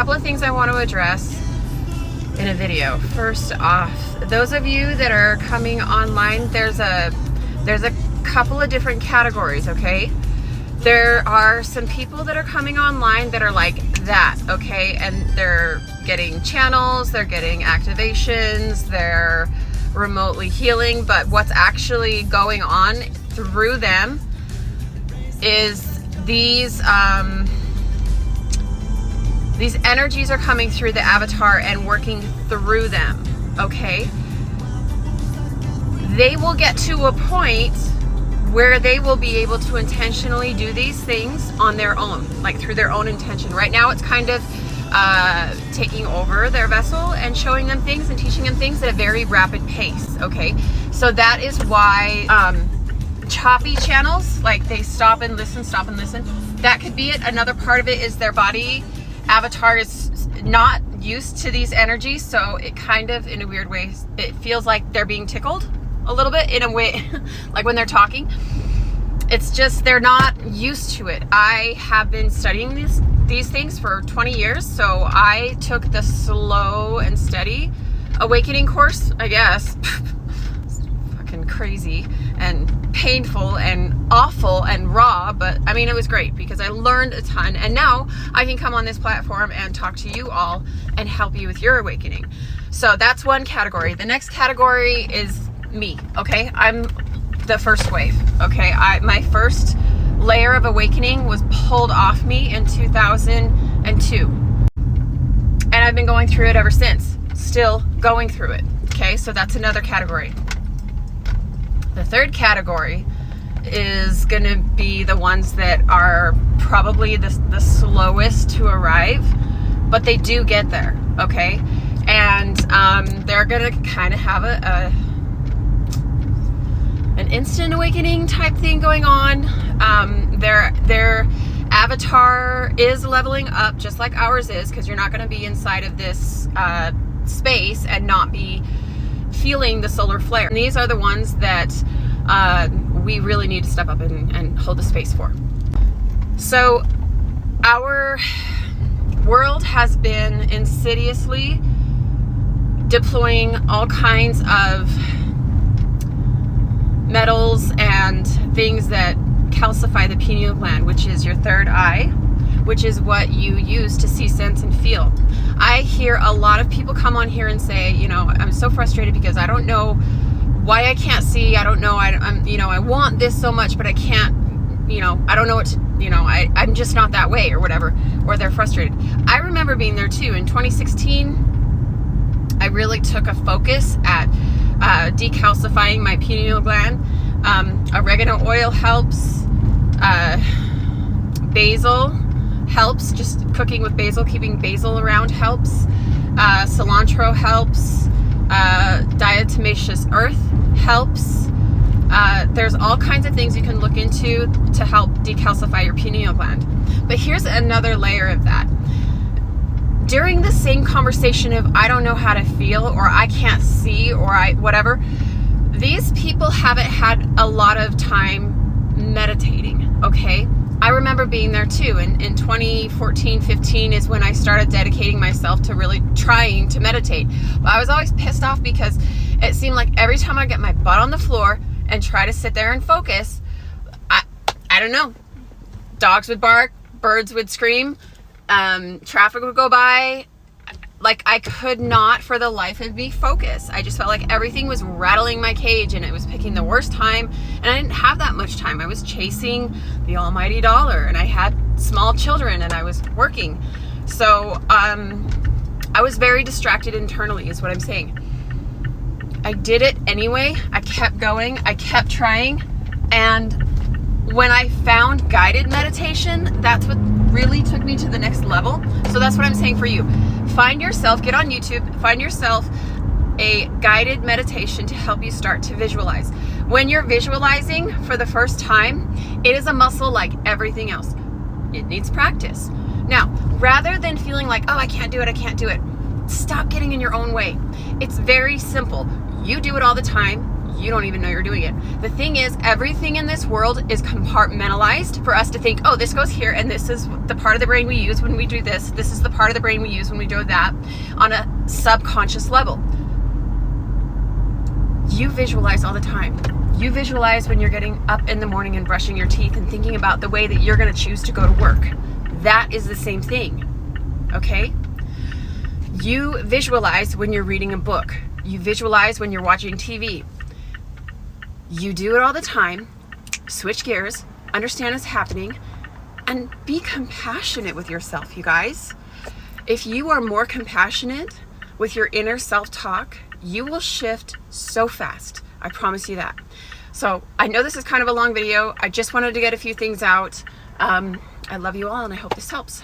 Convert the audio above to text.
couple of things I want to address in a video. First off, those of you that are coming online, there's a couple of different categories, okay? There are some people that are coming online that are like that, okay? And they're getting channels, they're getting activations, they're remotely healing, but what's actually going on through them is these energies are coming through the avatar and working through them, okay? They will get to a point where they will be able to intentionally do these things on their own, like through their own intention. Right now it's kind of taking over their vessel and showing them things and teaching them things at a very rapid pace, okay? So that is why choppy channels, like they stop and listen, that could be it. Another part of it is their body avatar is not used to these energies, so it kind of, in a weird way, it feels like they're being tickled a little bit in a way, like when they're talking. It's just they're not used to it. I have been studying these things for 20 years, so I took the slow and steady awakening course, I guess. It's fucking crazy and painful and awful and raw, but I mean, it was great because I learned a ton, and now I can come on this platform and talk to you all and help you with your awakening. So that's one category. The next category is me, okay? I'm the first wave, okay? My first layer of awakening was pulled off me in 2002, and I've been going through it ever since, still going through it, okay? So that's another category. The third category is going to be the ones that are probably the slowest to arrive, but they do get there, okay? And they're going to kind of have an instant awakening type thing going on. Their avatar is leveling up just like ours is, because you're not going to be inside of this space and not be feeling the solar flare. And these are the ones that we really need to step up and hold the space for. So our world has been insidiously deploying all kinds of metals and things that calcify the pineal gland, which is your third eye, which is what you use to see, sense, and feel. I hear a lot of people come on here and say, you know, I'm so frustrated because I don't know why I can't see. I don't know. I'm, you know, I want this so much, but I can't, you know, I don't know what to, you know, I'm just not that way or whatever, or they're frustrated. I remember being there too. In 2016, I really took a focus at decalcifying my pineal gland. Oregano oil helps. Basil helps. Just cooking with basil, keeping basil around helps. Cilantro helps. Diatomaceous earth helps. There's all kinds of things you can look into to help decalcify your pineal gland. But here's another layer of that. During the same conversation of I don't know how to feel, or I can't see, or whatever, these people haven't had a lot of time meditating, okay? I remember being there too. In 2014, 15 is when I started dedicating myself to really trying to meditate. But I was always pissed off because it seemed like every time I get my butt on the floor and try to sit there and focus, I don't know, dogs would bark, birds would scream, traffic would go by. Like, I could not for the life of me focus. I just felt like everything was rattling my cage and it was picking the worst time, and I didn't have that much time. I was chasing the almighty dollar, and I had small children, and I was working. So I was very distracted internally is what I'm saying. I did it anyway. I kept going. I kept trying. And when I found guided meditation, that's what really took me to the next level. So that's what I'm saying for you. Find yourself, get on YouTube, find yourself a guided meditation to help you start to visualize. When you're visualizing for the first time, it is a muscle like everything else. It needs practice. Now, rather than feeling like, oh, I can't do it, stop getting in your own way. It's very simple. You do it all the time. You don't even know you're doing it. The thing is, everything in this world is compartmentalized for us to think, oh, this goes here, and this is the part of the brain we use when we do this. This is the part of the brain we use when we do that, on a subconscious level. You visualize all the time. You visualize when you're getting up in the morning and brushing your teeth and thinking about the way that you're going to choose to go to work. That is the same thing, okay? You visualize when you're reading a book. You visualize when you're watching TV. You do it all the time. Switch gears, understand what's happening, and be compassionate with yourself, you guys. If you are more compassionate with your inner self-talk, you will shift so fast. I promise you that. So I know this is kind of a long video. I just wanted to get a few things out. I love you all, and I hope this helps.